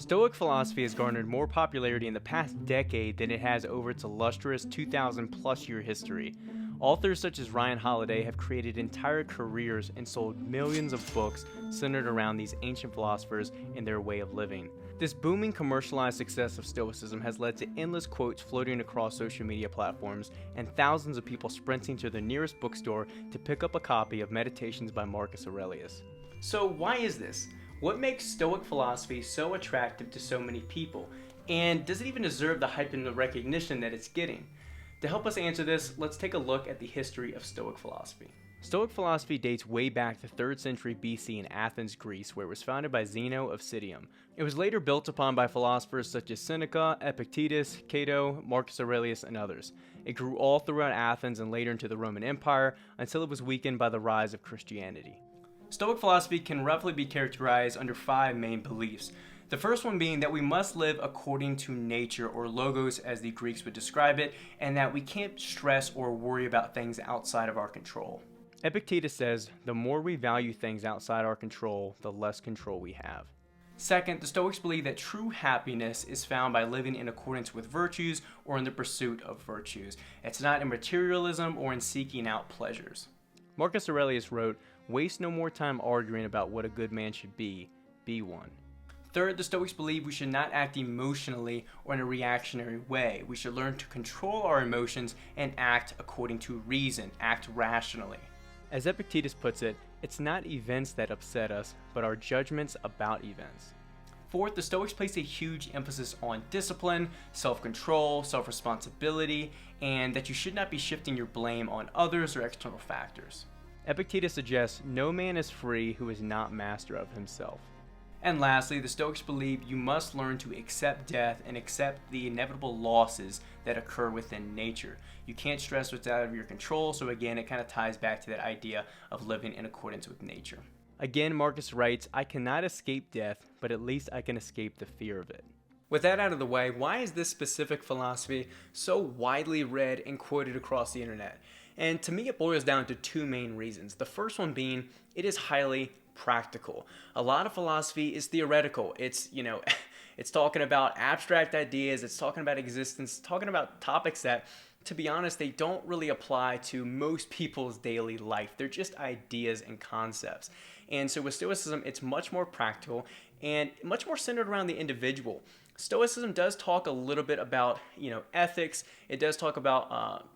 Stoic philosophy has garnered more popularity in the past decade than it has over its illustrious 2,000 plus year history. Authors such as Ryan Holiday have created entire careers and sold millions of books centered around these ancient philosophers and their way of living. This booming commercialized success of Stoicism has led to endless quotes floating across social media platforms and thousands of people sprinting to their nearest bookstore to pick up a copy of Meditations by Marcus Aurelius. So why is this? What makes Stoic philosophy so attractive to so many people? And does it even deserve the hype and the recognition that it's getting? To help us answer this, let's take a look at the history of Stoic philosophy. Stoic philosophy dates way back to 3rd century BC in Athens, Greece, where it was founded by Zeno of Citium. It was later built upon by philosophers such as Seneca, Epictetus, Cato, Marcus Aurelius, and others. It grew all throughout Athens and later into the Roman Empire until it was weakened by the rise of Christianity. Stoic philosophy can roughly be characterized under 5 main beliefs. The first one being that we must live according to nature, or logos as the Greeks would describe it, and that we can't stress or worry about things outside of our control. Epictetus says, the more we value things outside our control, the less control we have. Second, the Stoics believe that true happiness is found by living in accordance with virtues or in the pursuit of virtues. It's not in materialism or in seeking out pleasures. Marcus Aurelius wrote, "Waste no more time arguing about what a good man should be one." Third, the Stoics believe we should not act emotionally or in a reactionary way. We should learn to control our emotions and act according to reason, act rationally. As Epictetus puts it, it's not events that upset us, but our judgments about events. Fourth, the Stoics place a huge emphasis on discipline, self-control, self-responsibility, and that you should not be shifting your blame on others or external factors. Epictetus suggests no man is free who is not master of himself. And lastly, the Stoics believe you must learn to accept death and accept the inevitable losses that occur within nature. You can't stress what's out of your control, so again, it kind of ties back to that idea of living in accordance with nature. Again, Marcus writes, "I cannot escape death, but at least I can escape the fear of it." With that out of the way, why is this specific philosophy so widely read and quoted across the internet? And to me, it boils down to 2 main reasons. The first one being, it is highly practical. A lot of philosophy is theoretical. It's, it's talking about abstract ideas, it's talking about existence, talking about topics that, to be honest, they don't really apply to most people's daily life. They're just ideas and concepts. And so with Stoicism, it's much more practical and much more centered around the individual. Stoicism does talk a little bit about, ethics. It does talk about,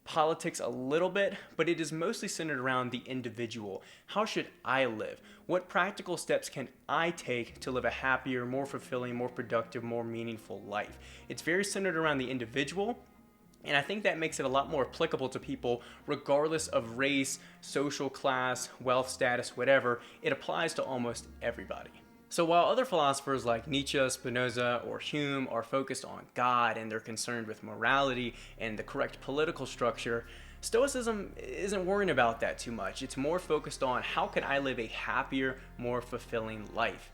politics a little bit, but it is mostly centered around the individual. How should I live? What practical steps can I take to live a happier, more fulfilling, more productive, more meaningful life? It's very centered around the individual, and I think that makes it a lot more applicable to people regardless of race, social class, wealth status, whatever. It applies to almost everybody. So while other philosophers like Nietzsche, Spinoza, or Hume are focused on God and they're concerned with morality and the correct political structure, Stoicism isn't worrying about that too much. It's more focused on how can I live a happier, more fulfilling life.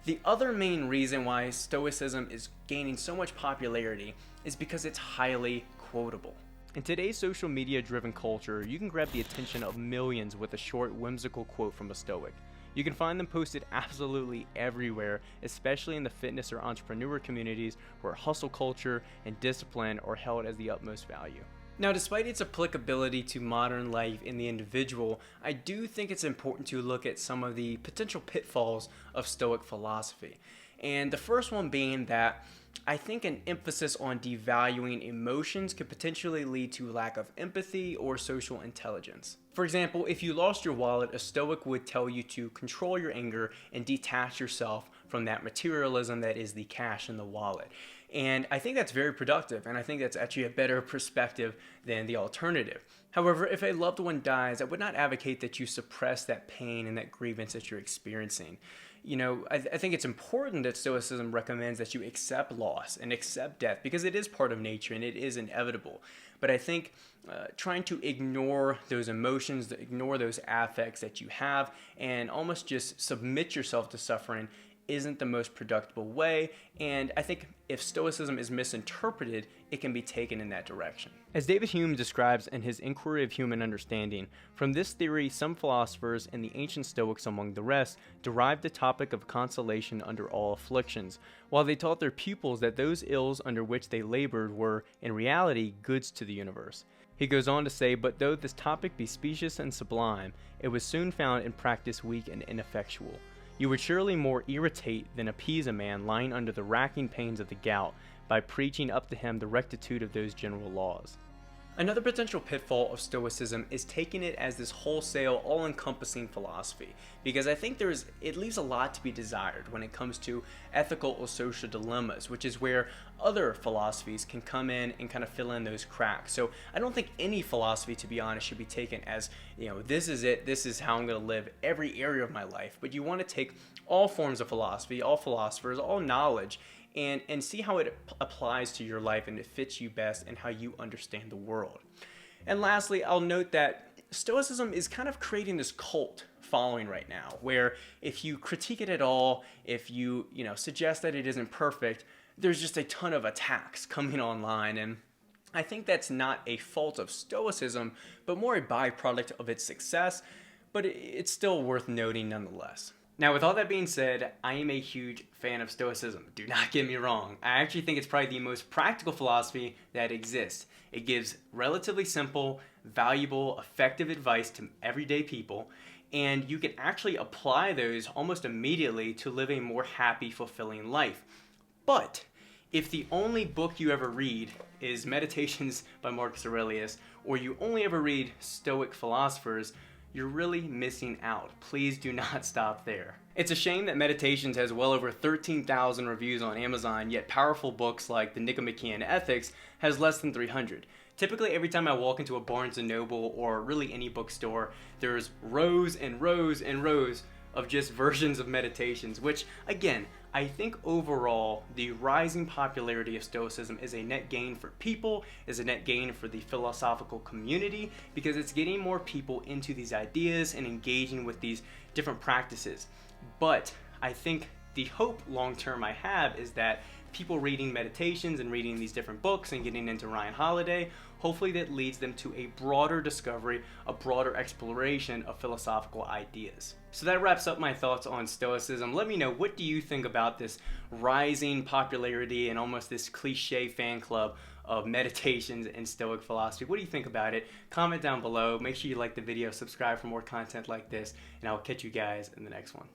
The other main reason why Stoicism is gaining so much popularity is because it's highly quotable. In today's social media driven culture, you can grab the attention of millions with a short, whimsical quote from a Stoic. You can find them posted absolutely everywhere, especially in the fitness or entrepreneur communities where hustle culture and discipline are held as the utmost value. Now, despite its applicability to modern life in the individual, I do think it's important to look at some of the potential pitfalls of Stoic philosophy. And the first one being that I think an emphasis on devaluing emotions could potentially lead to lack of empathy or social intelligence. For example, if you lost your wallet, a Stoic would tell you to control your anger and detach yourself from that materialism that is the cash in the wallet. And I think that's very productive, and I think that's actually a better perspective than the alternative. However, if a loved one dies, I would not advocate that you suppress that pain and that grievance that you're experiencing. I think it's important that Stoicism recommends that you accept loss and accept death because it is part of nature and it is inevitable. But I think trying to ignore those emotions, ignore those affects that you have, and almost just submit yourself to suffering isn't the most productive way, and I think if Stoicism is misinterpreted, it can be taken in that direction. As David Hume describes in his Inquiry of Human Understanding, from this theory, some philosophers, and the ancient Stoics among the rest, derived the topic of consolation under all afflictions, while they taught their pupils that those ills under which they labored were, in reality, goods to the universe. He goes on to say, but though this topic be specious and sublime, it was soon found in practice weak and ineffectual. You would surely more irritate than appease a man lying under the racking pains of the gout by preaching up to him the rectitude of those general laws. Another potential pitfall of Stoicism is taking it as this wholesale, all-encompassing philosophy, because I think it leaves a lot to be desired when it comes to ethical or social dilemmas, which is where other philosophies can come in and kind of fill in those cracks. So I don't think any philosophy, to be honest, should be taken as, this is it, this is how I'm going to live every area of my life. But you want to take all forms of philosophy, all philosophers, all knowledge, and see how it applies to your life and it fits you best and how you understand the world. And lastly, I'll note that Stoicism is kind of creating this cult following right now, where if you critique it at all, if you suggest that it isn't perfect, there's just a ton of attacks coming online. And I think that's not a fault of Stoicism, but more a byproduct of its success, but it's still worth noting nonetheless. Now, with all that being said, I am a huge fan of Stoicism. Do not get me wrong. I actually think it's probably the most practical philosophy that exists. It gives relatively simple, valuable, effective advice to everyday people, and you can actually apply those almost immediately to live a more happy, fulfilling life. But if the only book you ever read is Meditations by Marcus Aurelius, or you only ever read Stoic philosophers, you're really missing out. Please do not stop there. It's a shame that Meditations has well over 13,000 reviews on Amazon, yet powerful books like the Nicomachean Ethics has less than 300. Typically, every time I walk into a Barnes & Noble or really any bookstore, there's rows and rows and rows of just versions of Meditations, which, again, I think overall, the rising popularity of Stoicism is a net gain for people, is a net gain for the philosophical community, because it's getting more people into these ideas and engaging with these different practices. But I think the hope long-term I have is that people reading Meditations and reading these different books and getting into Ryan Holiday, hopefully that leads them to a broader discovery, a broader exploration of philosophical ideas. So that wraps up my thoughts on Stoicism. Let me know, what do you think about this rising popularity and almost this cliche fan club of Meditations and Stoic philosophy? What do you think about it? Comment down below. Make sure you like the video, subscribe for more content like this, and I'll catch you guys in the next one.